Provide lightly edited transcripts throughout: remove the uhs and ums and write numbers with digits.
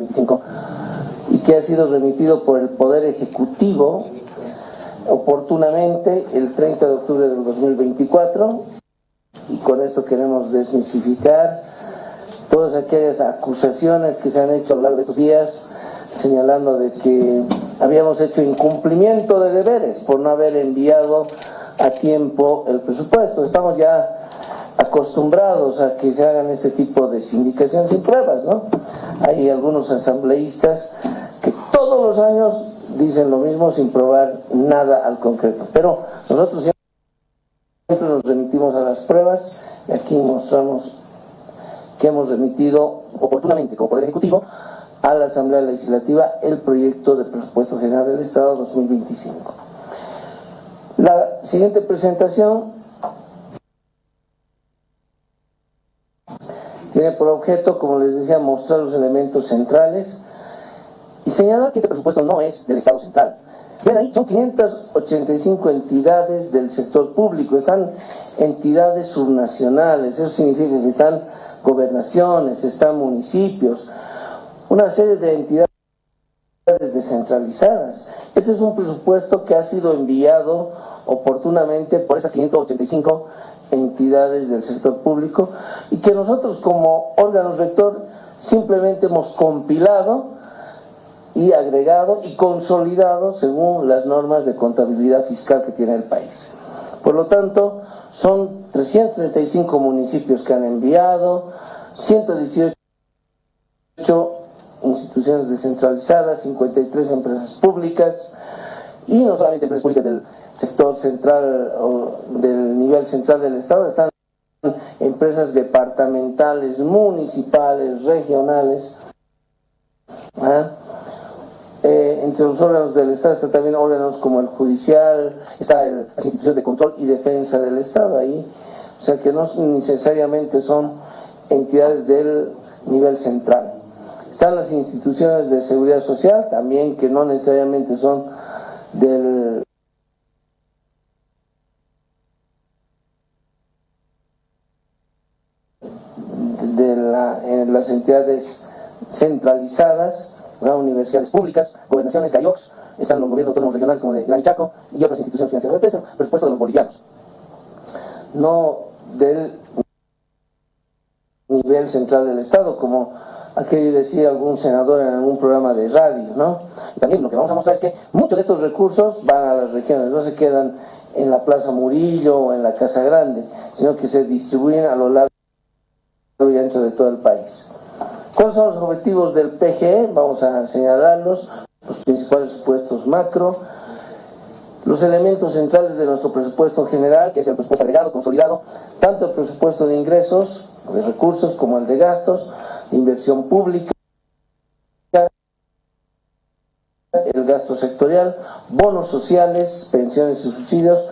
2025 y que ha sido remitido por el Poder Ejecutivo oportunamente el 30 de octubre del 2024, y con esto queremos desmitificar todas aquellas acusaciones que se han hecho a lo largo de estos días, señalando de que habíamos hecho incumplimiento de deberes por no haber enviado a tiempo el presupuesto. Estamos ya acostumbrados a que se hagan este tipo de sindicaciones sin pruebas, ¿no? Hay algunos asambleístas que todos los años dicen lo mismo sin probar nada al concreto, pero nosotros siempre nos remitimos a las pruebas y aquí mostramos que hemos remitido oportunamente como Poder Ejecutivo a la Asamblea Legislativa el proyecto de presupuesto general del Estado 2025. La siguiente presentación tiene por objeto, como les decía, mostrar los elementos centrales y señalar que este presupuesto no es del Estado central. Ven ahí, son 585 entidades del sector público, están entidades subnacionales, eso significa que están gobernaciones, están municipios, una serie de entidades descentralizadas. Este es un presupuesto que ha sido enviado oportunamente por esas 585 entidades del sector público y que nosotros como órgano rector simplemente hemos compilado y agregado y consolidado según las normas de contabilidad fiscal que tiene el país. Por lo tanto, son 335 municipios que han enviado, 118 instituciones descentralizadas, 53 empresas públicas, y no solamente empresas públicas del sector central o del nivel central del Estado, están empresas departamentales, municipales, regionales. Entre los órganos del Estado están también órganos como el judicial, están las instituciones de control y defensa del Estado ahí, o sea que no necesariamente son entidades del nivel central. Están las instituciones de seguridad social también, que no necesariamente son de las entidades centralizadas, universidades públicas, gobernaciones, GAIOCS, están los gobiernos autónomos regionales como de Gran Chaco y otras instituciones financieras. Este es el presupuesto de los bolivianos, no del nivel central del Estado, como aquello decía algún senador en algún programa de radio, ¿no? Y también lo que vamos a mostrar es que muchos de estos recursos van a las regiones, no se quedan en la Plaza Murillo o en la Casa Grande, sino que se distribuyen a lo largo y ancho de todo el país. ¿Cuáles son los objetivos del PGE? Vamos a señalarlos, los principales supuestos macro, los elementos centrales de nuestro presupuesto general, que es el presupuesto agregado, consolidado, tanto el presupuesto de ingresos, de recursos, como el de gastos, de inversión pública, el gasto sectorial, bonos sociales, pensiones y subsidios,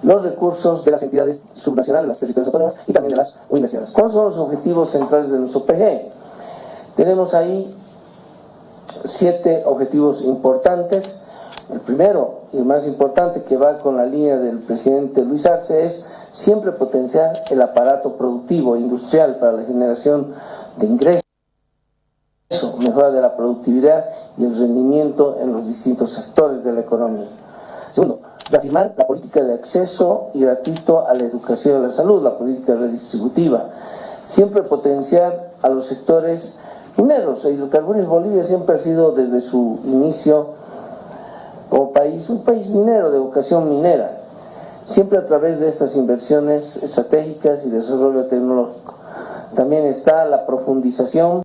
los recursos de las entidades subnacionales, las territorios autónomas y también de las universidades. ¿Cuáles son los objetivos centrales de nuestro PGE? Tenemos ahí 7 objetivos importantes. El primero y el más importante, que va con la línea del presidente Luis Arce, es siempre potenciar el aparato productivo industrial para la generación de ingresos, mejora de la productividad y el rendimiento en los distintos sectores de la economía. Segundo, reafirmar la política de acceso y gratuito a la educación y a la salud, la política redistributiva. Siempre potenciar a los sectores mineros. Hidrocarburos Bolivia siempre ha sido desde su inicio como país, un país minero, de vocación minera, siempre a través de estas inversiones estratégicas y desarrollo tecnológico. También está la profundización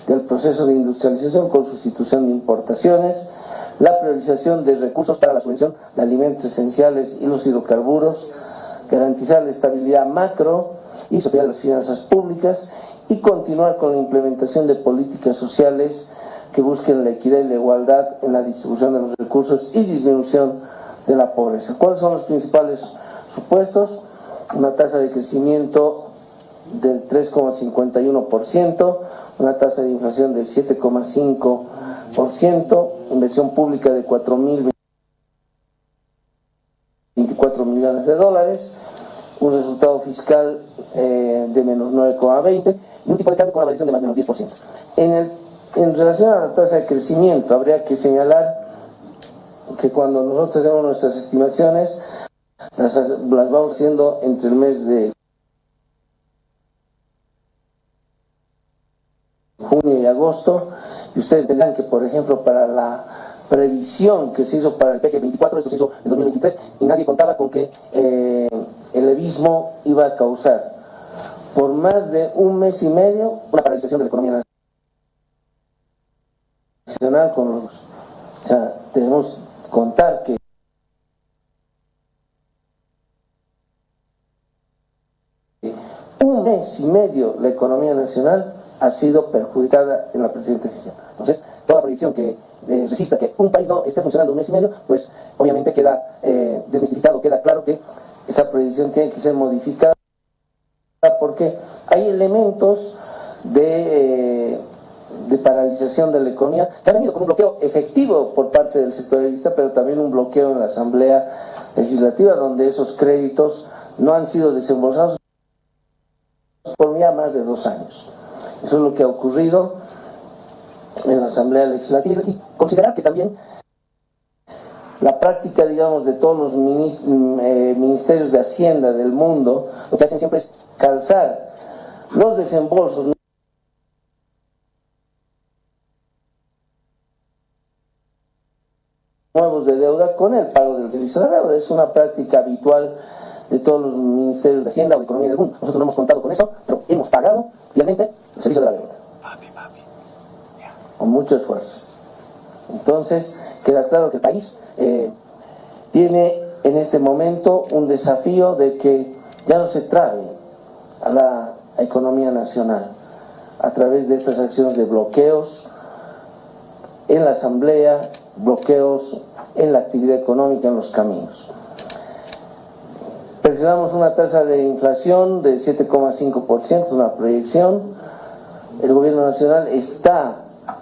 del proceso de industrialización con sustitución de importaciones, la priorización de recursos para la subvención de alimentos esenciales y los hidrocarburos, garantizar la estabilidad macro y social de las finanzas públicas y continuar con la implementación de políticas sociales que busquen la equidad y la igualdad en la distribución de los recursos y disminución de la pobreza. ¿Cuáles son los principales supuestos? Una tasa de crecimiento del 3,51%, una tasa de inflación del 7,5%, inversión pública de 4.024 millones de dólares un resultado fiscal de menos 9,20 y un tipo de cambio con una variación de más o menos 10%. En relación a la tasa de crecimiento, habría que señalar que cuando nosotros hacemos nuestras estimaciones, las vamos haciendo entre el mes de junio y agosto, y ustedes verán que, por ejemplo, para la previsión que se hizo para el PG 24, esto se hizo en 2023, y nadie contaba con que el levismo iba a causar por más de un mes y medio una paralización de la economía nacional con los... O sea, tenemos que contar que un mes y medio la economía nacional ha sido perjudicada en la presente gestión. Entonces, toda proyección que resista que un país no esté funcionando un mes y medio, pues obviamente queda desmistificado, queda claro que esa proyección tiene que ser modificada porque hay elementos de paralización de la economía que han venido con un bloqueo efectivo por parte del sector sectorista, pero también un bloqueo en la Asamblea Legislativa, donde esos créditos no han sido desembolsados por ya más de 2 años. Eso es lo que ha ocurrido en la Asamblea Legislativa, y considerar que también la práctica, digamos, de todos los ministerios de Hacienda del mundo, lo que hacen siempre es calzar los desembolsos nuevos de deuda con el pago del servicio de la deuda. Es una práctica habitual de todos los ministerios de Hacienda o de Economía del mundo. Nosotros no hemos contado con eso, pero hemos pagado realmente el servicio de la deuda. Con mucho esfuerzo. Entonces, queda claro que el país tiene en este momento un desafío de que ya no se trabe a la economía nacional a través de estas acciones de bloqueos en la Asamblea, bloqueos en la actividad económica, en los caminos. Presionamos una tasa de inflación de 7,5%, una proyección. El gobierno nacional está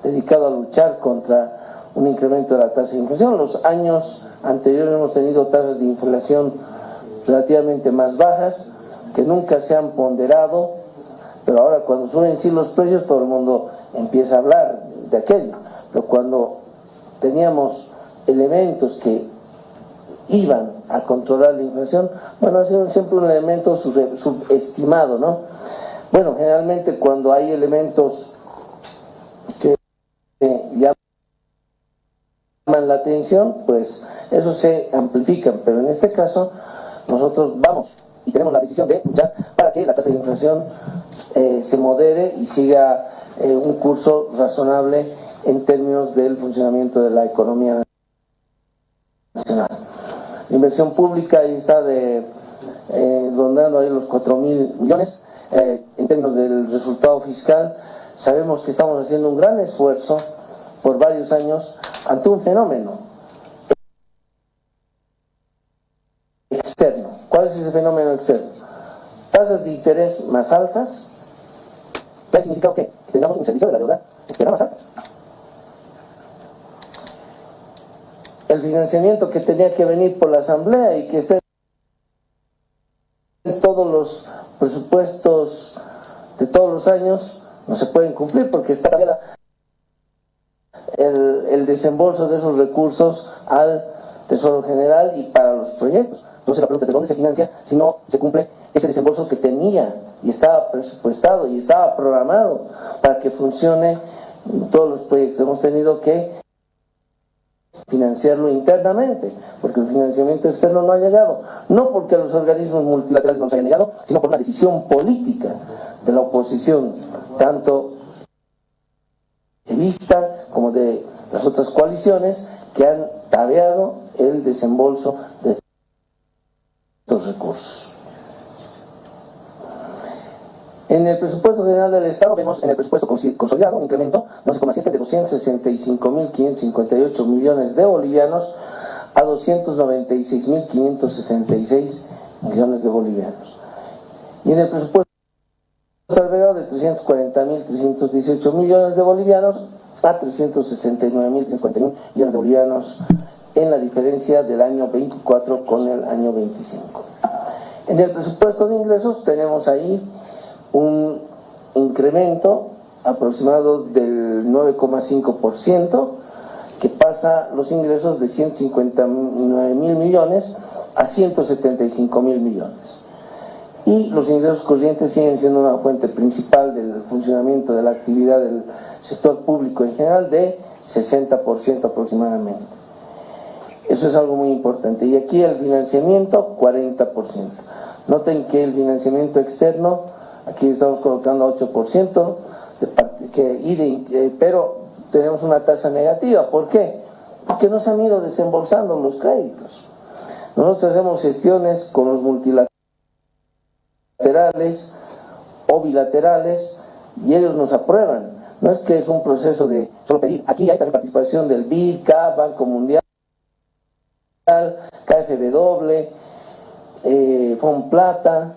dedicado a luchar contra un incremento de la tasa de inflación. Los años anteriores hemos tenido tasas de inflación relativamente más bajas, que nunca se han ponderado, pero ahora cuando suben sí los precios, todo el mundo empieza a hablar de aquello. Pero cuando teníamos elementos que iban a controlar la inflación, bueno, ha sido siempre un elemento subestimado, ¿no? Bueno, generalmente cuando hay elementos que llaman la atención, pues eso se amplifican, pero en este caso nosotros vamos y tenemos la decisión de luchar para que la tasa de inflación se modere y siga un curso razonable en términos del funcionamiento de la economía nacional. La inversión pública ahí está rondando ahí los 4.000 millones. En términos del resultado fiscal, sabemos que estamos haciendo un gran esfuerzo por varios años ante un fenómeno externo. ¿Cuál es ese fenómeno externo? Tasas de interés más altas. ¿Qué ha significado qué? Que tengamos un servicio de la deuda externa más alto. El financiamiento que tenía que venir por la Asamblea y que esté en todos los presupuestos de todos los años no se pueden cumplir porque está cambiada el desembolso de esos recursos al Tesoro General y para los proyectos. Entonces la pregunta es: ¿de dónde se financia si no se cumple ese desembolso que tenía y estaba presupuestado y estaba programado para que funcione todos los proyectos? Hemos tenido que financiarlo internamente, porque el financiamiento externo no ha llegado, no porque los organismos multilaterales nos hayan llegado, sino por una decisión política de la oposición, tanto vista como de las otras coaliciones que han tabeado el desembolso de estos recursos. En el presupuesto general del Estado vemos en el presupuesto consolidado un incremento 12,7 de 265.558 millones de bolivianos a 296.566 millones de bolivianos. Y en el presupuesto agregado de 340.318 millones de bolivianos a 369.051 millones de bolivianos en la diferencia del año 24 con el año 25. En el presupuesto de ingresos tenemos ahí un incremento aproximado del 9,5%, que pasa los ingresos de 159.000 millones a 175.000 millones. Y los ingresos corrientes siguen siendo una fuente principal del funcionamiento de la actividad del sector público en general de 60% aproximadamente. Eso es algo muy importante. Y aquí el financiamiento, 40%. Noten que el financiamiento externo, aquí estamos colocando 8%, pero tenemos una tasa negativa. ¿Por qué? Porque no se han ido desembolsando los créditos. Nosotros hacemos gestiones con los multilaterales o bilaterales y ellos nos aprueban. No es que es un proceso de solo pedir. Aquí hay también participación del BID, CAF, Banco Mundial, KfW, Fonplata,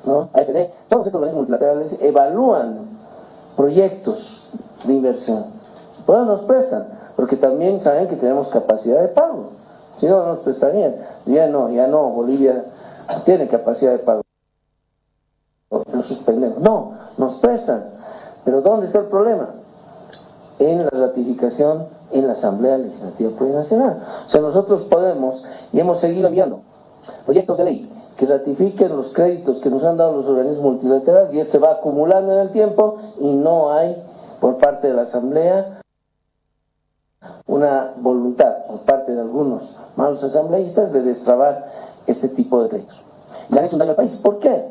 ¿no? AFD. Todos estos organismos multilaterales evalúan proyectos de inversión. Por eso nos prestan, porque también saben que tenemos capacidad de pago. Si no, nos prestarían. Ya no, Bolivia tiene capacidad de pago. Lo suspendemos. No, nos prestan. Pero ¿dónde está el problema? En la ratificación en la Asamblea Legislativa Plurinacional. O sea, nosotros podemos, y hemos seguido enviando proyectos de ley que ratifiquen los créditos que nos han dado los organismos multilaterales, y se va acumulando en el tiempo y no hay por parte de la Asamblea una voluntad por parte de algunos malos asambleístas de destrabar este tipo de créditos. Le han hecho un daño al país. ¿Por qué?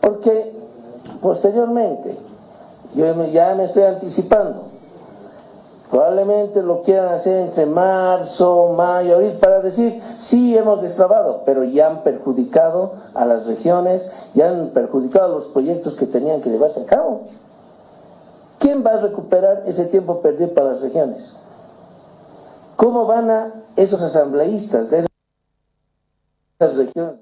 Porque posteriormente, yo ya me estoy anticipando, probablemente lo quieran hacer entre marzo, mayo, abril, para decir, sí hemos destrabado, pero ya han perjudicado a las regiones, ya han perjudicado a los proyectos que tenían que llevarse a cabo. ¿Quién va a recuperar ese tiempo perdido para las regiones? ¿Cómo van a esos asambleístas de esas regiones